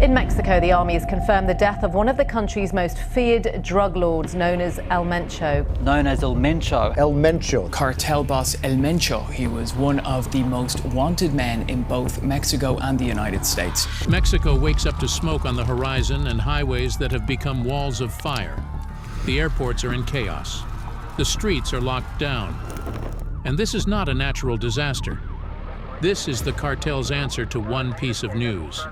In Mexico, the army has confirmed the death of one of the country's most feared drug lords, known as El Mencho. El Mencho. Cartel boss El Mencho. He was one of the most wanted men in both Mexico and the United States. Mexico wakes up to smoke on the horizon and highways that have become walls of fire. The airports are in chaos. The streets are locked down. And this is not a natural disaster. This is the cartel's answer to one piece of news.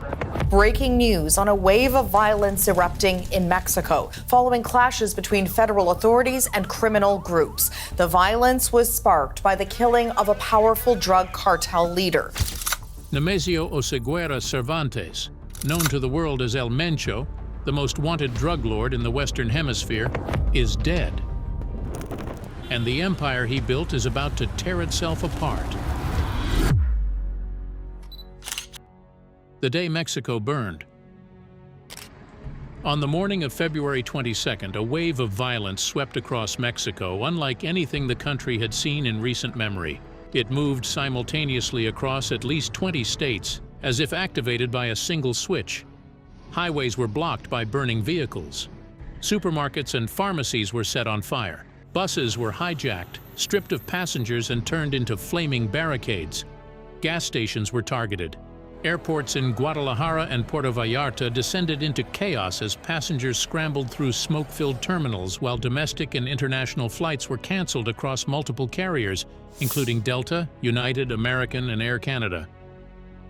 Breaking news on a wave of violence erupting in Mexico following clashes between federal authorities and criminal groups. The violence was sparked by the killing of a powerful drug cartel leader. Nemesio Oseguera Cervantes, known to the world as El Mencho, the most wanted drug lord in the Western Hemisphere, is dead. And the empire he built is about to tear itself apart. The day Mexico burned. On the morning of February 22nd, a wave of violence swept across Mexico, unlike anything the country had seen in recent memory. It moved simultaneously across at least 20 states, as if activated by a single switch. Highways were blocked by burning vehicles. Supermarkets and pharmacies were set on fire. Buses were hijacked, stripped of passengers and turned into flaming barricades. Gas stations were targeted. Airports in Guadalajara and Puerto Vallarta descended into chaos as passengers scrambled through smoke-filled terminals, while domestic and international flights were canceled across multiple carriers, including Delta, United, American, and Air Canada.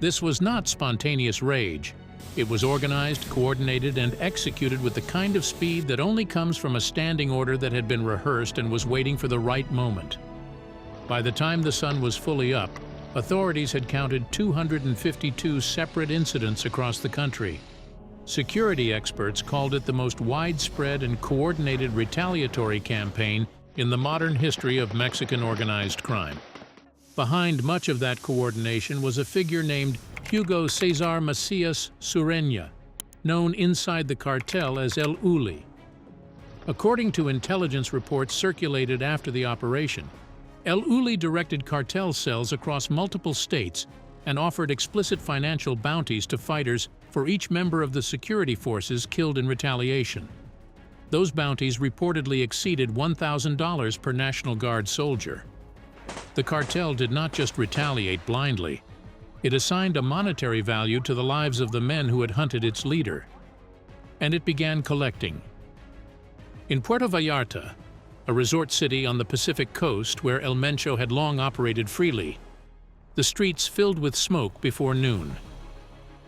This was not spontaneous rage. It was organized, coordinated, and executed with the kind of speed that only comes from a standing order that had been rehearsed and was waiting for the right moment. By the time the sun was fully up, authorities had counted 252 separate incidents across the country. Security experts called it the most widespread and coordinated retaliatory campaign in the modern history of Mexican organized crime. Behind much of that coordination was a figure named Hugo Cesar Macias Sureña, known inside the cartel as El Uli. According to intelligence reports circulated after the operation, El Uli directed cartel cells across multiple states and offered explicit financial bounties to fighters for each member of the security forces killed in retaliation. Those bounties reportedly exceeded $1,000 per National Guard soldier. The cartel did not just retaliate blindly. It assigned a monetary value to the lives of the men who had hunted its leader. And it began collecting. In Puerto Vallarta, a resort city on the Pacific coast where El Mencho had long operated freely, the streets filled with smoke before noon.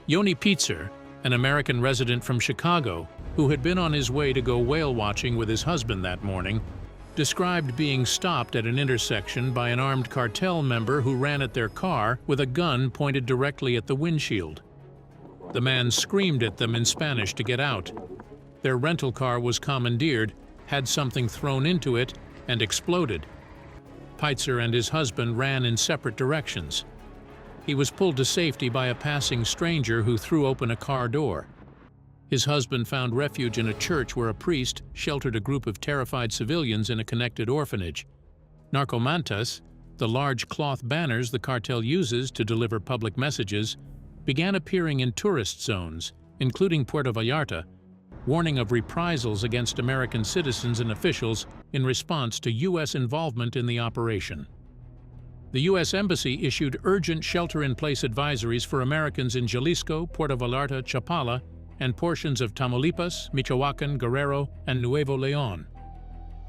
Yoni Pitzer, an American resident from Chicago who had been on his way to go whale watching with his husband that morning, described being stopped at an intersection by an armed cartel member who ran at their car with a gun pointed directly at the windshield. The man screamed at them in Spanish to get out. Their rental car was commandeered, had something thrown into it, and exploded. Pitzer and his husband ran in separate directions. He was pulled to safety by a passing stranger who threw open a car door. His husband found refuge in a church where a priest sheltered a group of terrified civilians in a connected orphanage. Narcomantas, the large cloth banners the cartel uses to deliver public messages, began appearing in tourist zones, including Puerto Vallarta, warning of reprisals against American citizens and officials in response to U.S. involvement in the operation. The U.S. Embassy issued urgent shelter-in-place advisories for Americans in Jalisco, Puerto Vallarta, Chapala, and portions of Tamaulipas, Michoacán, Guerrero, and Nuevo León.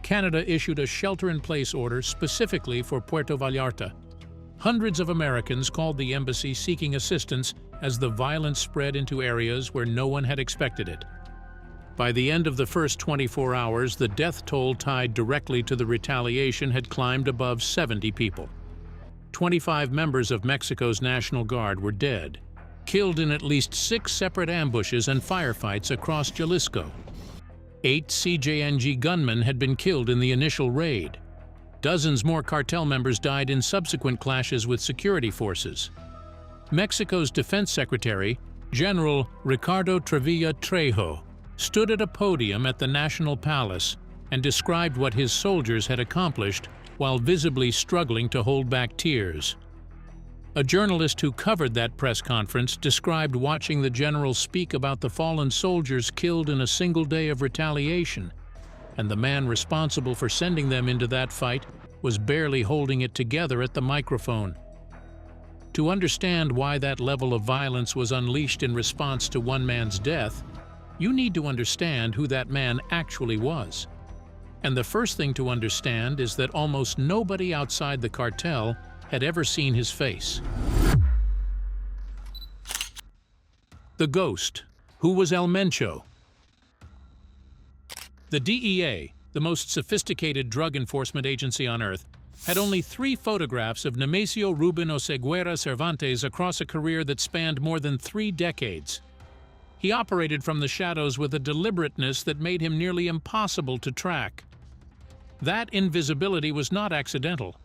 Canada issued a shelter-in-place order specifically for Puerto Vallarta. Hundreds of Americans called the embassy seeking assistance as the violence spread into areas where no one had expected it. By the end of the first 24 hours, the death toll tied directly to the retaliation had climbed above 70 people. 25 members of Mexico's National Guard were dead, killed in at least 6 separate ambushes and firefights across Jalisco. 8 CJNG gunmen had been killed in the initial raid. Dozens more cartel members died in subsequent clashes with security forces. Mexico's Defense Secretary, General Ricardo Trevilla Trejo, stood at a podium at the National Palace and described what his soldiers had accomplished while visibly struggling to hold back tears. A journalist who covered that press conference described watching the general speak about the fallen soldiers killed in a single day of retaliation, and the man responsible for sending them into that fight was barely holding it together at the microphone. To understand why that level of violence was unleashed in response to one man's death, you need to understand who that man actually was. And the first thing to understand is that almost nobody outside the cartel had ever seen his face. The Ghost. Who was El Mencho? The DEA, the most sophisticated drug enforcement agency on Earth, had only 3 photographs of Nemesio Oseguera Cervantes across a career that spanned more than 3 decades. He operated from the shadows with a deliberateness that made him nearly impossible to track. That invisibility was not accidental.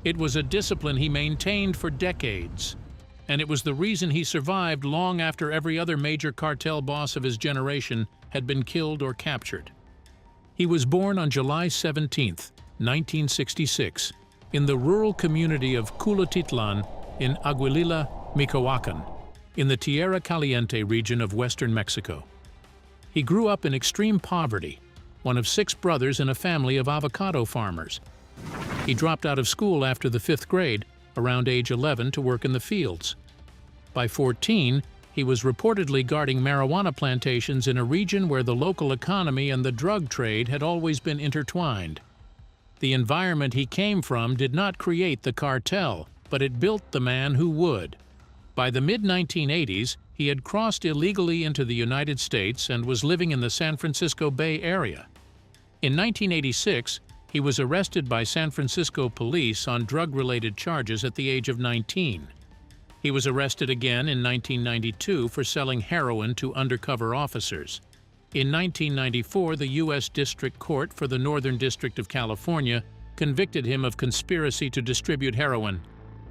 It was a discipline he maintained for decades, and it was the reason he survived long after every other major cartel boss of his generation had been killed or captured. He was born on July 17, 1966, in the rural community of Culotitlan in Aguililla, Michoacan, in the Tierra Caliente region of western Mexico. He grew up in extreme poverty, one of 6 brothers in a family of avocado farmers. He dropped out of school after the 5th grade, around age 11, to work in the fields. By 14, he was reportedly guarding marijuana plantations in a region where the local economy and the drug trade had always been intertwined. The environment he came from did not create the cartel, but it built the man who would. By the mid-1980s, he had crossed illegally into the United States and was living in the San Francisco Bay Area. In 1986, he was arrested by San Francisco police on drug-related charges at the age of 19. He was arrested again in 1992 for selling heroin to undercover officers. In 1994, the U.S. District Court for the Northern District of California convicted him of conspiracy to distribute heroin,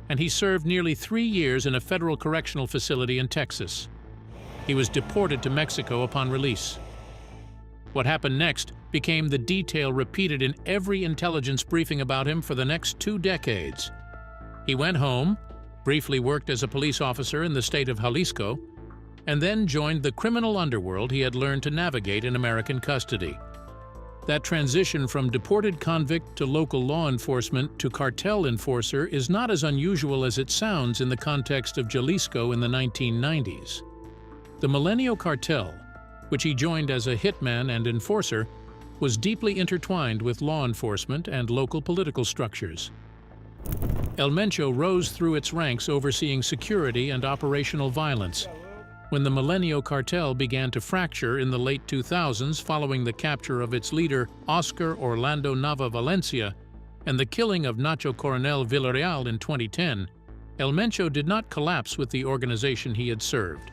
and he served nearly 3 years in a federal correctional facility in Texas. He was deported to Mexico upon release. What happened next became the detail repeated in every intelligence briefing about him for the next 2 decades. He went home, briefly worked as a police officer in the state of Jalisco, and then joined the criminal underworld he had learned to navigate in American custody. That transition from deported convict to local law enforcement to cartel enforcer is not as unusual as it sounds in the context of Jalisco in the 1990s. The Milenio Cartel, which he joined as a hitman and enforcer, was deeply intertwined with law enforcement and local political structures. El Mencho rose through its ranks overseeing security and operational violence. When the Milenio Cartel began to fracture in the late 2000s following the capture of its leader Oscar Orlando Nava Valencia and the killing of Nacho Coronel Villarreal in 2010, El Mencho did not collapse with the organization he had served.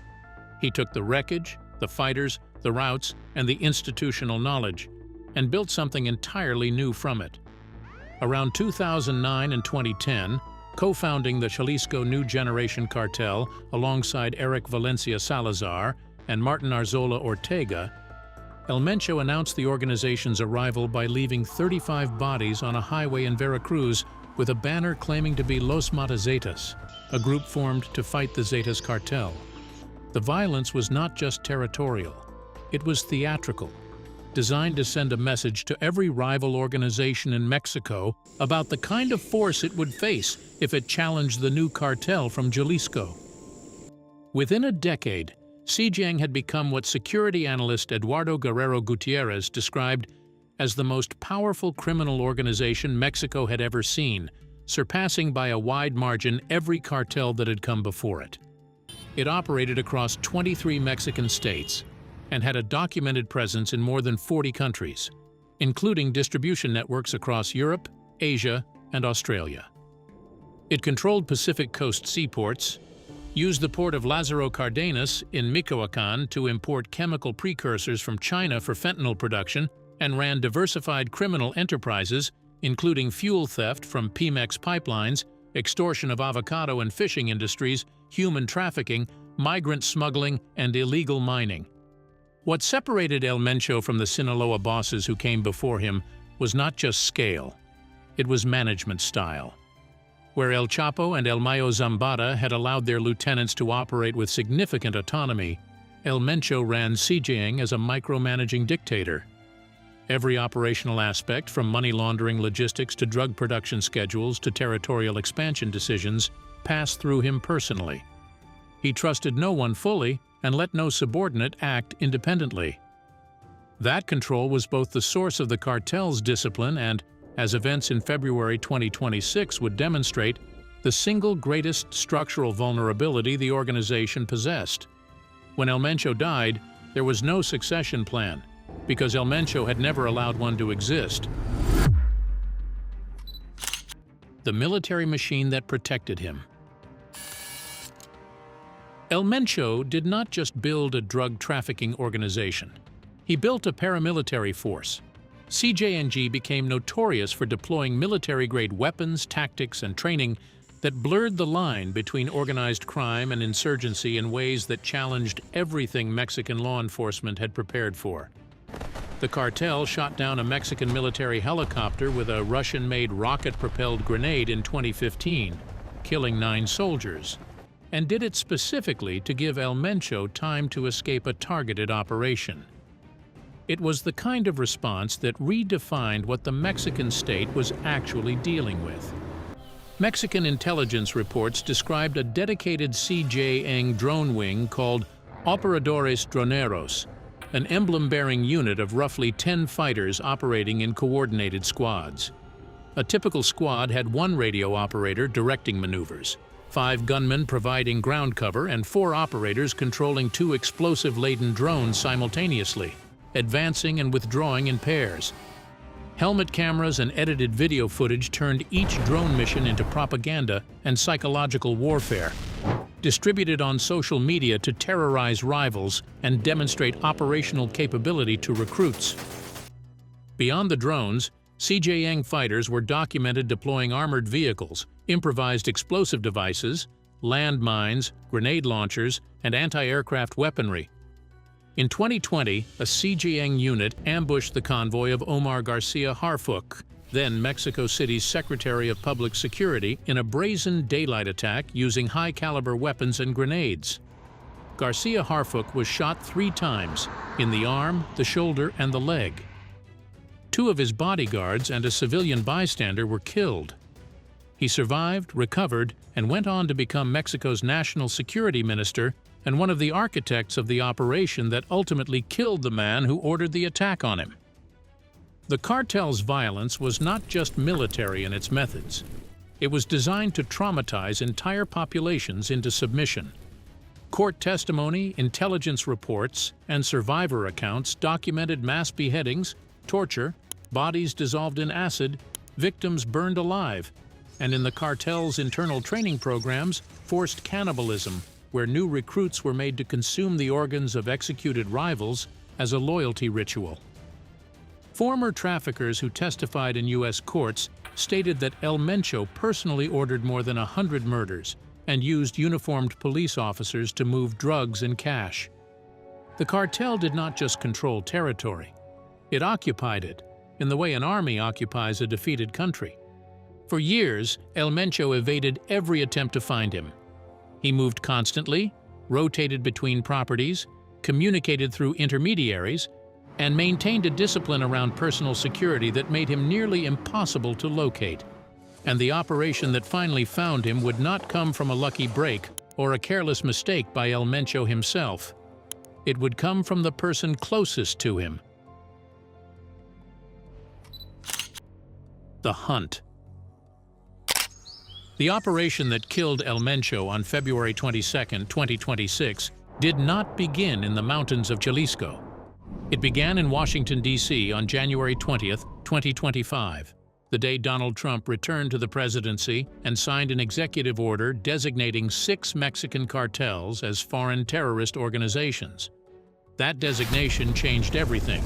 He took the wreckage, the fighters, the routes, and the institutional knowledge, and built something entirely new from it. Around 2009 and 2010, co-founding the Jalisco New Generation Cartel alongside Eric Valencia Salazar and Martin Arzola Ortega, El Mencho announced the organization's arrival by leaving 35 bodies on a highway in Veracruz with a banner claiming to be Los Matazetas, a group formed to fight the Zetas cartel. The violence was not just territorial, it was theatrical, designed to send a message to every rival organization in Mexico about the kind of force it would face if it challenged the new cartel from Jalisco. Within a decade, CJNG had become what security analyst Eduardo Guerrero Gutierrez described as the most powerful criminal organization Mexico had ever seen, surpassing by a wide margin every cartel that had come before it. It operated across 23 Mexican states and had a documented presence in more than 40 countries, including distribution networks across Europe, Asia, and Australia. It controlled Pacific Coast seaports, used the port of Lázaro Cárdenas in Michoacán to import chemical precursors from China for fentanyl production, and ran diversified criminal enterprises, including fuel theft from Pemex pipelines, extortion of avocado and fishing industries, human trafficking, migrant smuggling, and illegal mining. What separated El Mencho from the Sinaloa bosses who came before him was not just scale, it was management style. Where El Chapo and El Mayo Zambada had allowed their lieutenants to operate with significant autonomy, El Mencho ran CJNG as a micromanaging dictator. Every operational aspect, from money laundering logistics to drug production schedules to territorial expansion decisions, passed through him personally. He trusted no one fully and let no subordinate act independently. That control was both the source of the cartel's discipline and, as events in February 2026 would demonstrate, the single greatest structural vulnerability the organization possessed. When El Mencho died, there was no succession plan, because El Mencho had never allowed one to exist. The military machine that protected him. El Mencho did not just build a drug trafficking organization. He built a paramilitary force. CJNG became notorious for deploying military-grade weapons, tactics, and training that blurred the line between organized crime and insurgency in ways that challenged everything Mexican law enforcement had prepared for. The cartel shot down a Mexican military helicopter with a Russian-made rocket-propelled grenade in 2015, killing 9 soldiers, and did it specifically to give El Mencho time to escape a targeted operation. It was the kind of response that redefined what the Mexican state was actually dealing with. Mexican intelligence reports described a dedicated CJNG drone wing called Operadores Droneros, an emblem-bearing unit of roughly 10 fighters operating in coordinated squads. A typical squad had 1 radio operator directing maneuvers, 5 gunmen providing ground cover, and 4 operators controlling 2 explosive-laden drones simultaneously, advancing and withdrawing in pairs. Helmet cameras and edited video footage turned each drone mission into propaganda and psychological warfare, distributed on social media to terrorize rivals and demonstrate operational capability to recruits. Beyond the drones, CJNG fighters were documented deploying armored vehicles, improvised explosive devices, landmines, grenade launchers, and anti-aircraft weaponry. In 2020, a CJNG unit ambushed the convoy of Omar Garcia Harfuch, then Mexico City's Secretary of Public Security, in a brazen daylight attack using high-caliber weapons and grenades. Garcia Harfuch was shot 3 times, in the arm, the shoulder, and the leg. 2 of his bodyguards and a civilian bystander were killed. He survived, recovered, and went on to become Mexico's national security minister and one of the architects of the operation that ultimately killed the man who ordered the attack on him. The cartel's violence was not just military in its methods. It was designed to traumatize entire populations into submission. Court testimony, intelligence reports, and survivor accounts documented mass beheadings, torture, bodies dissolved in acid, victims burned alive, and in the cartel's internal training programs, forced cannibalism, where new recruits were made to consume the organs of executed rivals as a loyalty ritual. Former traffickers who testified in U.S. courts stated that El Mencho personally ordered more than 100 murders and used uniformed police officers to move drugs and cash. The cartel did not just control territory. It occupied it, in the way an army occupies a defeated country. For years, El Mencho evaded every attempt to find him. He moved constantly, rotated between properties, communicated through intermediaries, and maintained a discipline around personal security that made him nearly impossible to locate. And the operation that finally found him would not come from a lucky break or a careless mistake by El Mencho himself. It would come from the person closest to him. The hunt. The operation that killed El Mencho on February 22, 2026, did not begin in the mountains of Jalisco. It began in Washington, D.C. on January 20, 2025, the day Donald Trump returned to the presidency and signed an executive order designating 6 Mexican cartels as foreign terrorist organizations. That designation changed everything.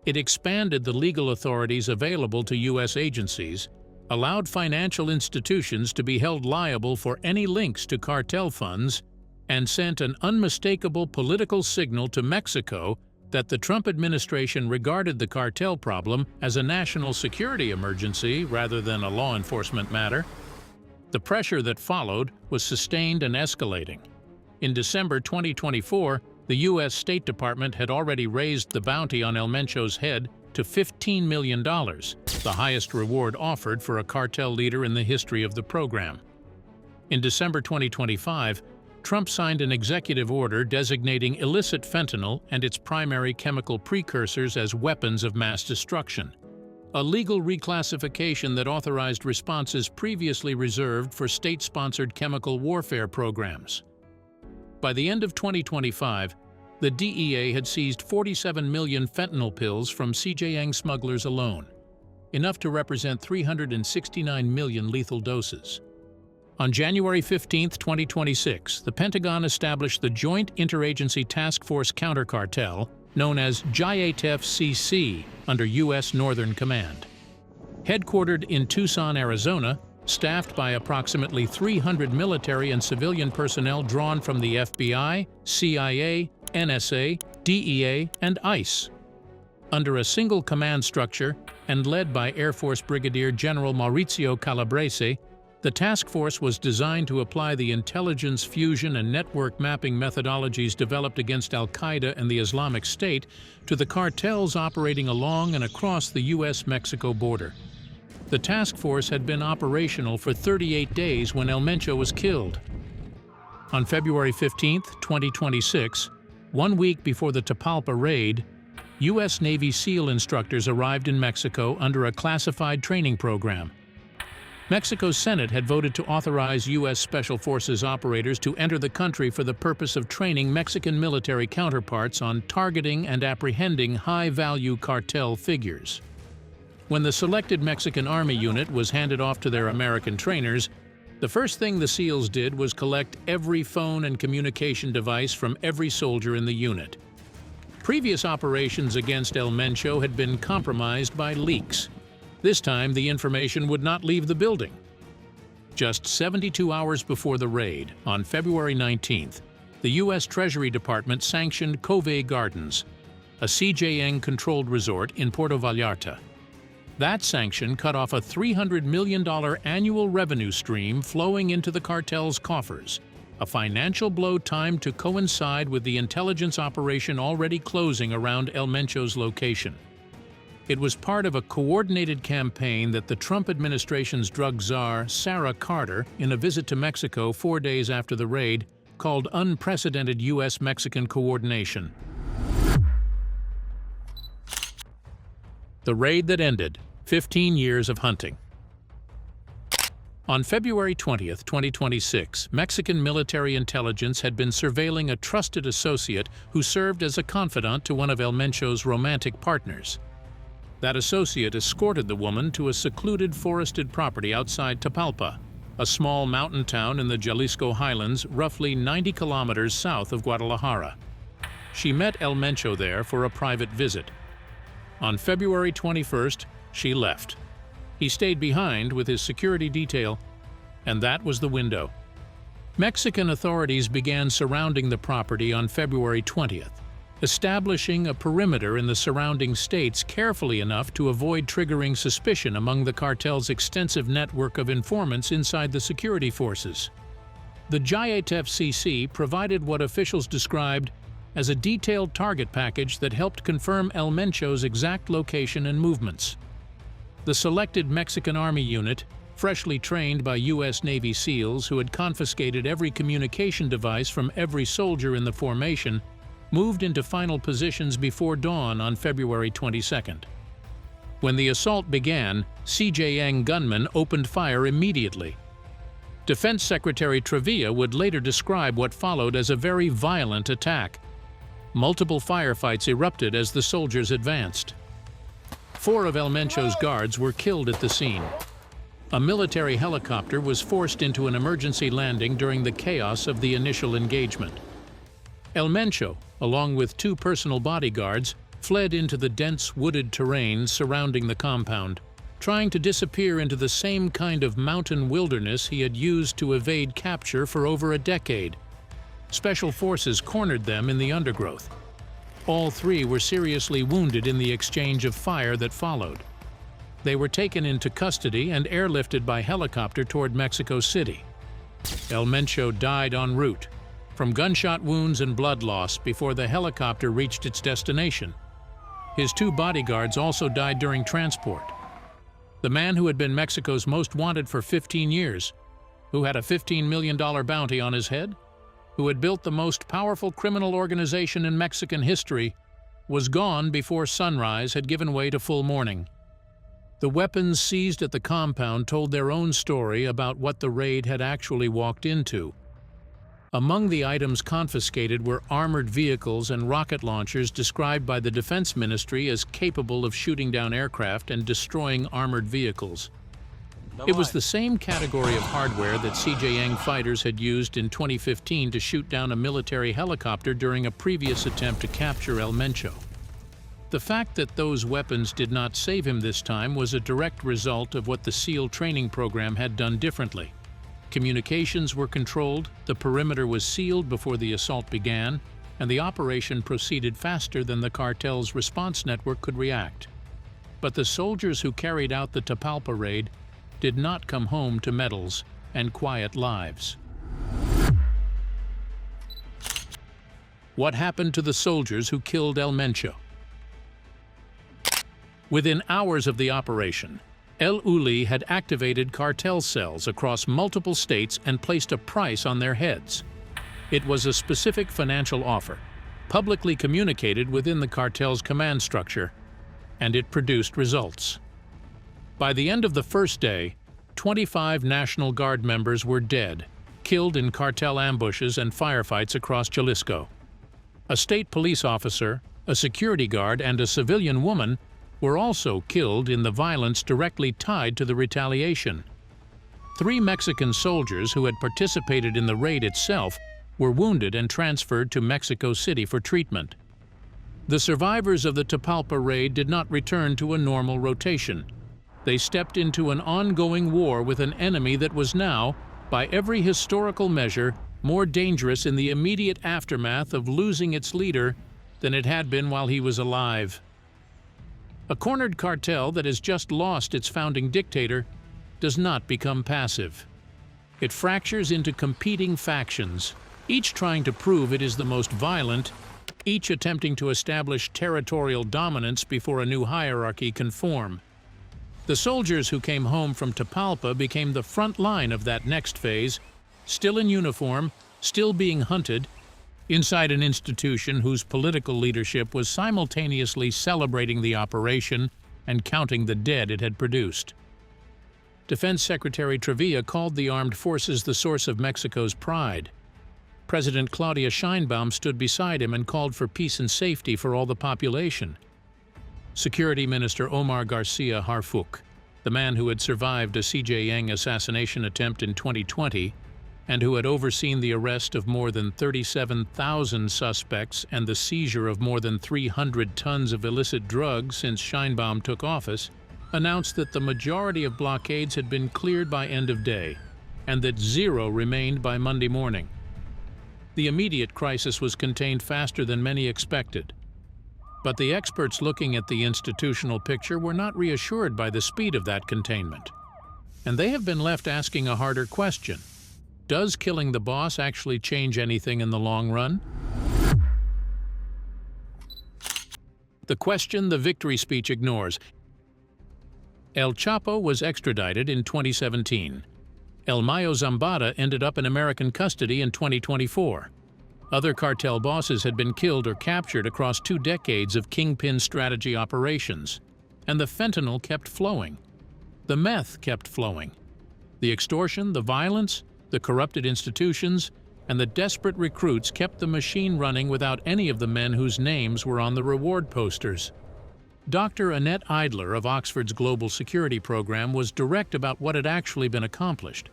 It expanded the legal authorities available to U.S. agencies, allowed financial institutions to be held liable for any links to cartel funds, and sent an unmistakable political signal to Mexico that the Trump administration regarded the cartel problem as a national security emergency rather than a law enforcement matter. The pressure that followed was sustained and escalating. In December 2024, the U.S. State Department had already raised the bounty on El Mencho's head to $15 million, the highest reward offered for a cartel leader in the history of the program. In December 2025, Trump signed an executive order designating illicit fentanyl and its primary chemical precursors as weapons of mass destruction, a legal reclassification that authorized responses previously reserved for state-sponsored chemical warfare programs. By the end of 2025, the DEA had seized 47 million fentanyl pills from CJNG smugglers alone, enough to represent 369 million lethal doses. On January 15, 2026, the Pentagon established the Joint Interagency Task Force Counter-Cartel, known as JTF-CC, under U.S. Northern Command. Headquartered in Tucson, Arizona, staffed by approximately 300 military and civilian personnel drawn from the FBI, CIA, NSA, DEA, and ICE. Under a single command structure and led by Air Force Brigadier General Maurizio Calabrese, the task force was designed to apply the intelligence fusion and network mapping methodologies developed against al-Qaeda and the Islamic State to the cartels operating along and across the U.S.-Mexico border. The task force had been operational for 38 days when El Mencho was killed. On February 15, 2026, 1 week before the Tapalpa raid, U.S. Navy SEAL instructors arrived in Mexico under a classified training program. Mexico's Senate had voted to authorize U.S. Special Forces operators to enter the country for the purpose of training Mexican military counterparts on targeting and apprehending high-value cartel figures. When the selected Mexican Army unit was handed off to their American trainers, the first thing the SEALs did was collect every phone and communication device from every soldier in the unit. Previous operations against El Mencho had been compromised by leaks. This time, the information would not leave the building. Just 72 hours before the raid, on February 19th, the U.S. Treasury Department sanctioned Cove Gardens, a CJNG-controlled resort in Puerto Vallarta. That sanction cut off a $300 million annual revenue stream flowing into the cartel's coffers, a financial blow timed to coincide with the intelligence operation already closing around El Mencho's location. It was part of a coordinated campaign that the Trump administration's drug czar, Sarah Carter, in a visit to Mexico 4 days after the raid, called unprecedented U.S.-Mexican coordination. The raid that ended 15 years of hunting. On February 20, 2026, Mexican military intelligence had been surveilling a trusted associate who served as a confidant to one of El Mencho's romantic partners. That associate escorted the woman to a secluded forested property outside Tapalpa, a small mountain town in the Jalisco highlands roughly 90 kilometers south of Guadalajara. She met El Mencho there for a private visit. On February 21st, she left. He stayed behind with his security detail, and that was the window. Mexican authorities began surrounding the property on February 20th, establishing a perimeter in the surrounding states carefully enough to avoid triggering suspicion among the cartel's extensive network of informants inside the security forces. The JTF-CC provided what officials described as a detailed target package that helped confirm El Mencho's exact location and movements. The selected Mexican Army unit, freshly trained by U.S. Navy SEALs who had confiscated every communication device from every soldier in the formation, moved into final positions before dawn on February 22nd. When the assault began, CJNG gunmen opened fire immediately. Defense Secretary Trevilla would later describe what followed as a very violent attack. Multiple firefights erupted as the soldiers advanced. 4 of El Mencho's guards were killed at the scene. A military helicopter was forced into an emergency landing during the chaos of the initial engagement. El Mencho, along with 2 personal bodyguards, fled into the dense wooded terrain surrounding the compound, trying to disappear into the same kind of mountain wilderness he had used to evade capture for over a decade. Special forces cornered them in the undergrowth. All 3 were seriously wounded in the exchange of fire that followed. They were taken into custody and airlifted by helicopter toward Mexico City. El Mencho died en route, from gunshot wounds and blood loss before the helicopter reached its destination. His 2 bodyguards also died during transport. The man who had been Mexico's most wanted for 15 years, who had a $15 million bounty on his head, who had built the most powerful criminal organization in Mexican history, was gone before sunrise had given way to full mourning. The weapons seized at the compound told their own story about what the raid had actually walked into. Among the items confiscated were armored vehicles and rocket launchers described by the Defense Ministry as capable of shooting down aircraft and destroying armored vehicles. It was the same category of hardware that CJNG fighters had used in 2015 to shoot down a military helicopter during a previous attempt to capture El Mencho. The fact that those weapons did not save him this time was a direct result of what the SEAL training program had done differently. Communications were controlled, the perimeter was sealed before the assault began, and the operation proceeded faster than the cartel's response network could react. But the soldiers who carried out the Tapalpa raid did not come home to medals and quiet lives. What happened to the soldiers who killed El Mencho? Within hours of the operation, El Uli had activated cartel cells across multiple states and placed a price on their heads. It was a specific financial offer, publicly communicated within the cartel's command structure, and it produced results. By the end of the first day, 25 National Guard members were dead, killed in cartel ambushes and firefights across Jalisco. A state police officer, a security guard, and a civilian woman were also killed in the violence directly tied to the retaliation. 3 Mexican soldiers who had participated in the raid itself were wounded and transferred to Mexico City for treatment. The survivors of the Tapalpa raid did not return to a normal rotation. They stepped into an ongoing war with an enemy that was now, by every historical measure, more dangerous in the immediate aftermath of losing its leader than it had been while he was alive. A cornered cartel that has just lost its founding dictator does not become passive. It fractures into competing factions, each trying to prove it is the most violent, each attempting to establish territorial dominance before a new hierarchy can form. The soldiers who came home from Tapalpa became the front line of that next phase, still in uniform, still being hunted, inside an institution whose political leadership was simultaneously celebrating the operation and counting the dead it had produced. Defense Secretary Trevilla called the armed forces the source of Mexico's pride. President Claudia Sheinbaum stood beside him and called for peace and safety for all the population. Security Minister Omar Garcia Harfuch, the man who had survived a CJNG assassination attempt in 2020, and who had overseen the arrest of more than 37,000 suspects and the seizure of more than 300 tons of illicit drugs since Sheinbaum took office, announced that the majority of blockades had been cleared by end of day, and that 0 remained by Monday morning. The immediate crisis was contained faster than many expected. But the experts looking at the institutional picture were not reassured by the speed of that containment. And they have been left asking a harder question. Does killing the boss actually change anything in the long run? The question the victory speech ignores. El Chapo was extradited in 2017. El Mayo Zambada ended up in American custody in 2024. Other cartel bosses had been killed or captured across 2 decades of kingpin strategy operations. And the fentanyl kept flowing. The meth kept flowing. The extortion, the violence, the corrupted institutions, and the desperate recruits kept the machine running without any of the men whose names were on the reward posters. Dr. Annette Eidler of Oxford's Global Security Program was direct about what had actually been accomplished.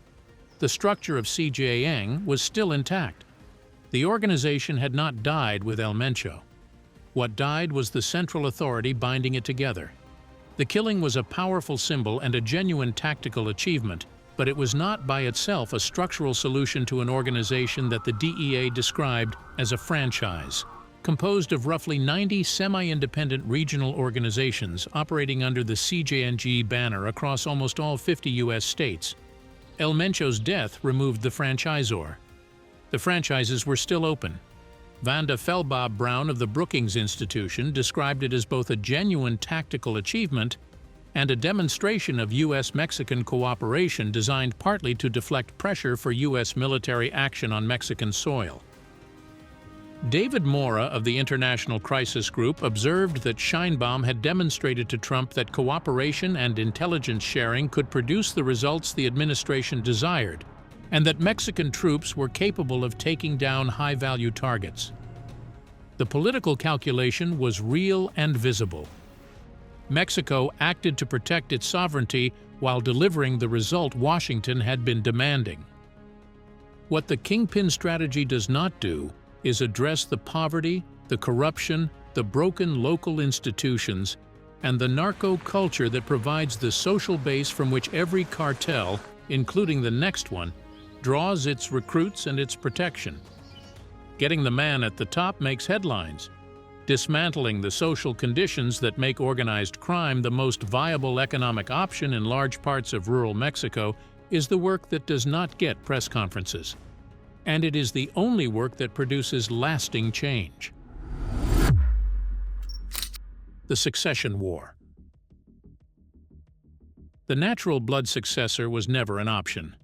The structure of CJNG was still intact. The organization had not died with El Mencho. What died was the central authority binding it together. The killing was a powerful symbol and a genuine tactical achievement, but it was not by itself a structural solution to an organization that the DEA described as a franchise. composed of roughly 90 semi-independent regional organizations operating under the CJNG banner across almost all 50 U.S. states. El Mencho's death removed the franchisor. The franchises were still open. Vanda Felbob Brown of the Brookings Institution described it as both a genuine tactical achievement and a demonstration of U.S.-Mexican cooperation designed partly to deflect pressure for U.S. military action on Mexican soil. David Mora of the International Crisis Group observed that Sheinbaum had demonstrated to Trump that cooperation and intelligence sharing could produce the results the administration desired, and that Mexican troops were capable of taking down high-value targets. The political calculation was real and visible. Mexico acted to protect its sovereignty while delivering the result Washington had been demanding. What the kingpin strategy does not do is address the poverty, the corruption, the broken local institutions, and the narco culture that provides the social base from which every cartel, including the next one, draws its recruits and its protection. Getting the man at the top makes headlines. Dismantling the social conditions that make organized crime the most viable economic option in large parts of rural Mexico is the work that does not get press conferences. And it is the only work that produces lasting change. The Succession War. The natural blood successor was never an option.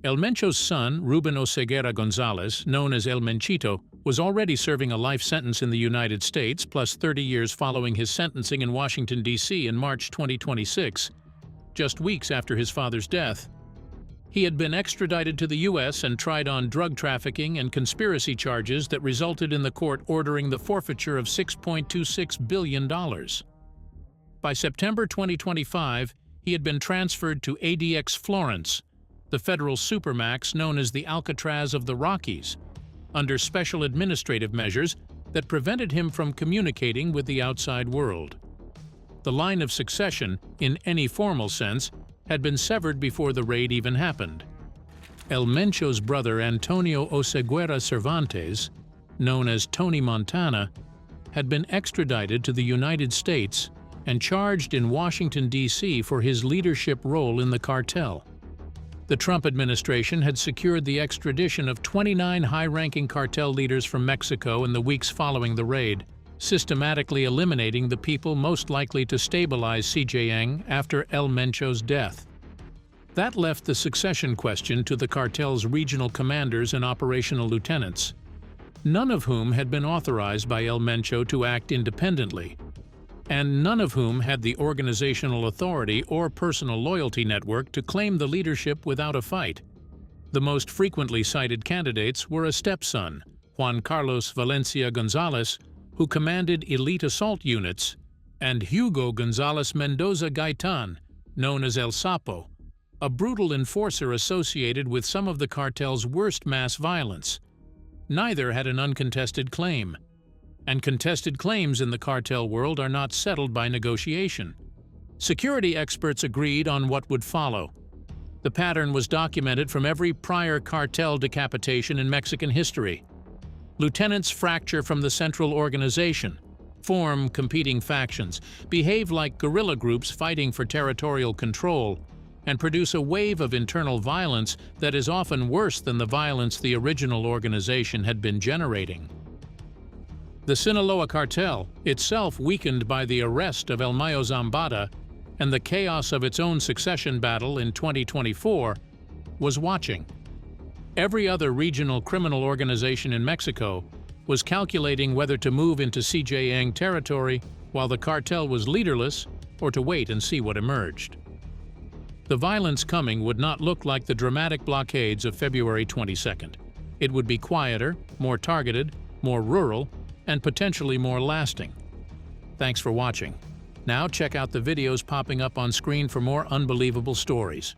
El Mencho's son, Ruben Oseguera Gonzalez, known as El Menchito, was already serving a life sentence in the United States, plus 30 years following his sentencing in Washington, D.C. in March 2026, just weeks after his father's death. He had been extradited to the U.S. and tried on drug trafficking and conspiracy charges that resulted in the court ordering the forfeiture of $6.26 billion. By September 2025, he had been transferred to ADX Florence, the federal supermax known as the Alcatraz of the Rockies, under special administrative measures that prevented him from communicating with the outside world. The line of succession, in any formal sense, had been severed before the raid even happened. El Mencho's brother Antonio Oseguera Cervantes, known as Tony Montana, had been extradited to the United States and charged in Washington, D.C. for his leadership role in the cartel. The Trump administration had secured the extradition of 29 high-ranking cartel leaders from Mexico in the weeks following the raid, systematically eliminating the people most likely to stabilize CJNG after El Mencho's death. That left the succession question to the cartel's regional commanders and operational lieutenants, none of whom had been authorized by El Mencho to act independently, and none of whom had the organizational authority or personal loyalty network to claim the leadership without a fight. The most frequently cited candidates were a stepson, Juan Carlos Valencia Gonzalez, who commanded elite assault units, and Hugo Gonzalez Mendoza Gaitan, known as El Sapo, a brutal enforcer associated with some of the cartel's worst mass violence. Neither had an uncontested claim, and contested claims in the cartel world are not settled by negotiation. Security experts agreed on what would follow. The pattern was documented from every prior cartel decapitation in Mexican history. Lieutenants fracture from the central organization, form competing factions, behave like guerrilla groups fighting for territorial control, and produce a wave of internal violence that is often worse than the violence the original organization had been generating. The Sinaloa cartel, itself weakened by the arrest of El Mayo Zambada and the chaos of its own succession battle in 2024, was watching. Every other regional criminal organization in Mexico was calculating whether to move into CJNG territory while the cartel was leaderless or to wait and see what emerged. The violence coming would not look like the dramatic blockades of February 22nd. It would be quieter, more targeted, more rural, and potentially more lasting. Thanks for watching. Now check out the videos popping up on screen for more unbelievable stories.